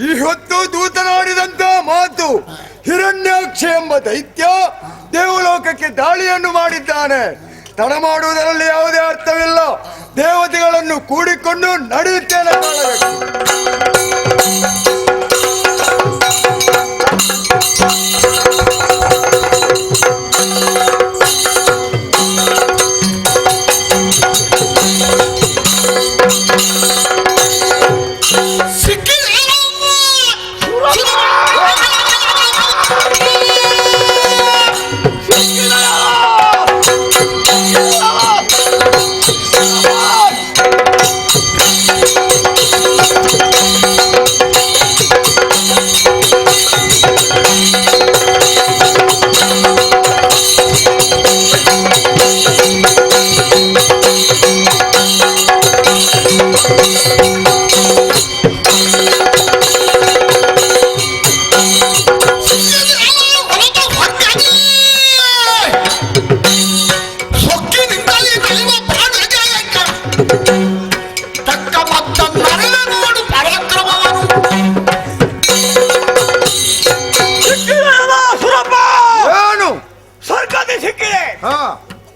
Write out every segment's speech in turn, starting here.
ಇವತ್ತು ದೂತನಾಡಿದಂತ ಮಾತು, ಹಿರಣ್ಯಾಕ್ಷ ಎಂಬ ದೈತ್ಯ ದೇವಲೋಕಕ್ಕೆ ದಾಳಿಯನ್ನು ಮಾಡಿದ್ದಾನೆ. ತಡ ಮಾಡುವುದರಲ್ಲಿ ಯಾವುದೇ ಅರ್ಥವಿಲ್ಲ. ದೇವತೆಗಳನ್ನು ಕೂಡಿಕೊಂಡು ನಡೆಯುತ್ತೇನೆ.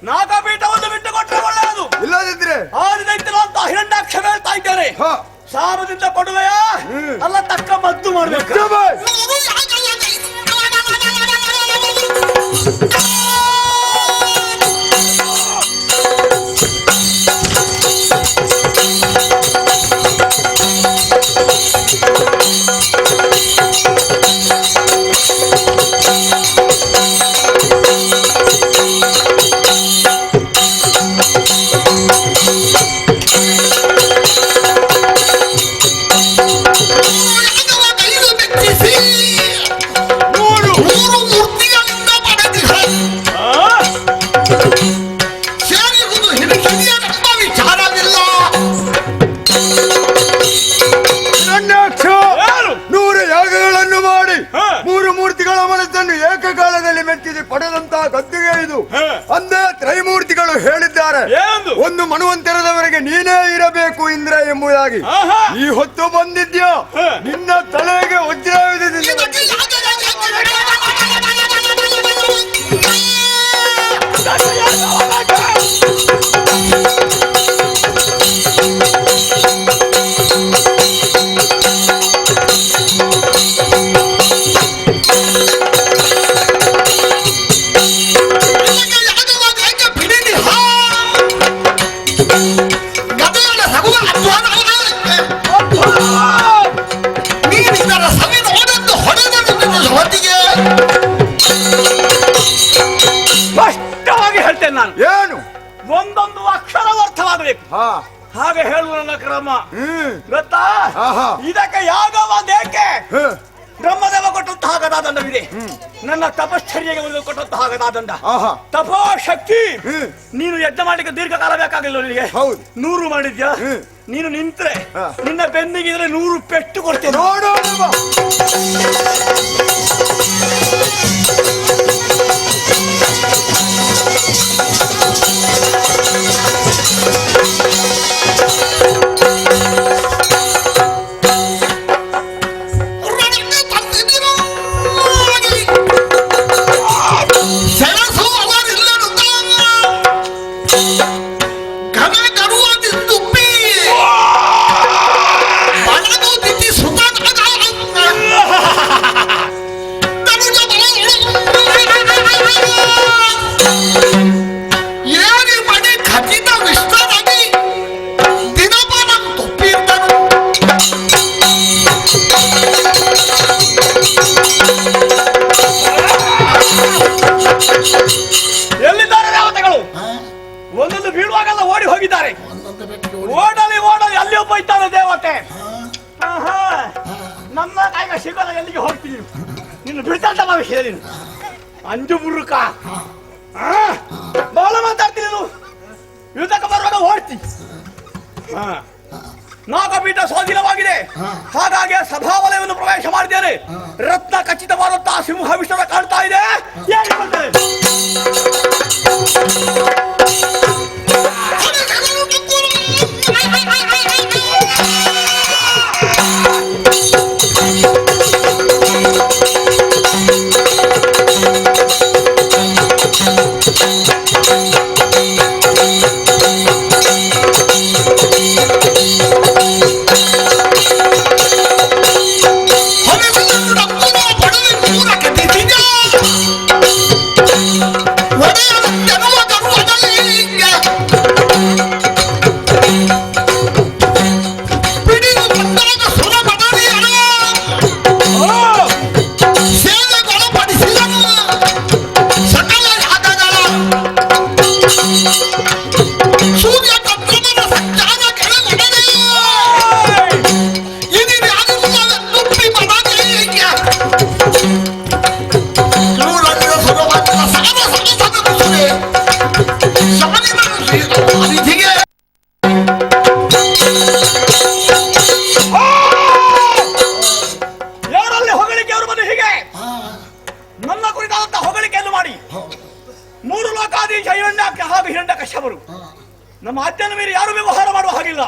ನಾಗಪೀಠವನ್ನು ಬಿಟ್ಟು ಕೊಟ್ಟರೆ ಒಳ್ಳೆಯದು. ಇಲ್ಲದಿದ್ರೆ ಆದಿದೈತ್ಯರು ಅಂತ ಹಿರಣ್ಯಾಕ್ಷ ಹೇಳ್ತಾ ಇದ್ದಾರೆ. ಸಾಮದಿಂದ ಕೊಡುವೆಯಾ ಅಲ್ಲ ತಕ್ಕ ಮದ್ದು ಮಾಡಬೇಕು. ಏಕಕಾಲದಲ್ಲಿ ಮೆಚ್ಚಿಸಿ ಪಡೆದಂತಹ ಗದ್ದುಗೆ ಇದು. ಅಂದೇ ತ್ರೈಮೂರ್ತಿಗಳು ಹೇಳಿದ್ದಾರೆ, ಒಂದು ಮನ್ವಂತರದವರೆಗೆ ನೀನೇ ಇರಬೇಕು ಇಂದ್ರ ಎಂಬುದಾಗಿ. ಈ ಹೊತ್ತು ಬಂದಿದ್ಯಾ, ನಿನ್ನ ತಲೆಗೆ ವಜ್ರಾಯುಧದಿಂದ ಸ್ಪಷ್ಟವಾಗಿ ಹೇಳ್ತೇನೆ ನಾನು. ಏನು ಒಂದೊಂದು ಅಕ್ಷರ ಅರ್ಥವಾಗಬೇಕು. ಹಾಗೆ ಹೇಳುವ ನನ್ನ ಕ್ರಮ ಗೊತ್ತಾ? ಇದಕ್ಕೆ ಯಾಗವಾದೇಕೆ? ಬ್ರಹ್ಮದೇವ ಕೊಟ್ಟಂತಹ ಗದಾದಂಡವಿದೆ, ನನ್ನ ತಪಶ್ಚರ್ಯೆಗೆ ಒಂದು ಕೊಟ್ಟಂತಹ ಗದಾದಂಡ. ತಪೋಶಕ್ತಿ. ನೀನು ಯಜ್ಞ ಮಾಡಲಿಕ್ಕೆ ದೀರ್ಘಕಾಲ ಬೇಕಾಗಿಲ್ಲ ನಿನಗೆ. 100 ಮಾಡಿದ್ಯಾ? ನೀನು ನಿಂತ್ರೆ ನಿನ್ನ ಬೆನ್ನಿಗಿದ್ರೆ 100 ಪೆಟ್ಟು ಕೊಡ್ತೇನೆ. ಹೋಗಿದ್ದಾರೆ. ಓಡಲಿ ಓಡಲಿ ಅಲ್ಲಿ ಒಬ್ಬ ಇದ್ದಾನೆ ದೇವತೆ. ನಮ್ಮ ಕೈಗ ಸಿಗೋದ ಎಲ್ಲಿಗೆ ಹೋಗ್ತೀನಿ ನಿನ್ನ ಬಿಡ್ತಂತ ವಿಷಯ ನೀನು ಅಂಜು ಮುರುಕ ಬಹಳ ಮಾತಾಡ್ತೀನಿ ನೀನು. ಯುದ್ಧಕ್ಕೆ ಬರುವಾಗ ಓಡ್ತಿ. ನಾಗಪೀಠ ಸ್ವಾಧೀನವಾಗಿದೆ, ಹಾಗಾಗಿ ಸಭಾವಲಯವನ್ನು ಪ್ರವೇಶ ಮಾಡಿದ್ದೇನೆ. ರತ್ನ ಖಚಿತವಾದಂತಹ ಸಿಂಹ ವಿಷ್ಣುರ ಕಾಣ್ತಾ ಇದೆ. ನಮ್ಮ ಅಜ್ಜನ ಮೇಲೆ ಯಾರು ವ್ಯವಹಾರ ಮಾಡುವ ಹಾಗಿಲ್ಲ.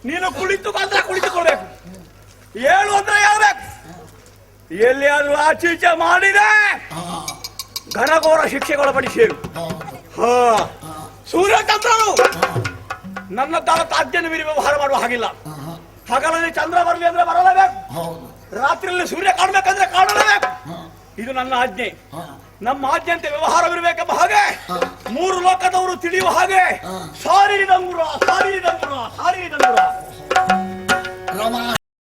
ನೀನು ಕುಳಿತುಕೊಂಡ್ರೆ ಕುಳಿತುಕೊಳ್ಬೇಕು, ಹೇಳು ಅಂದ್ರೆ ಹೇಳ್ಬೇಕು. ಎಲ್ಲಿಯಾದ್ರೂ ಆಚೀಚೆ ಮಾಡಿದೆ ಘನಘೋರ ಶಿಕ್ಷೆಗಳ ಪಡಿಸೇರು. ಸೂರ್ಯಚಂದ್ರನು ನನ್ನ ತಾಲೂಕು ಅಜ್ಜನ ಮೇಲೆ ವ್ಯವಹಾರ ಮಾಡುವ ಹಾಗಿಲ್ಲ. ಹಗಲಲ್ಲಿ ಚಂದ್ರ ಬರಲಿ ಅಂದ್ರೆ ಬರಲೇಬೇಕು, ರಾತ್ರಿಯಲ್ಲಿ ಸೂರ್ಯ ಕಾಣಬೇಕಂದ್ರೆ ಕಾಣಲೇಬೇಕು. ಇದು ನನ್ನ ಆಜ್ಞೆ. ನಮ್ಮ ಆಜ್ಞೆಯಂತೆ ವ್ಯವಹಾರವಿರಬೇಕೆಂಬ ಹಾಗೆ ಮೂರು ಲೋಕದವರು ತಿಳಿಯುವ ಹಾಗೆ ಸಾರಿ ದಂಗುರ ಸಾರಿ ದಂಗುರ ಸಾರಿ ದಂಗುರ.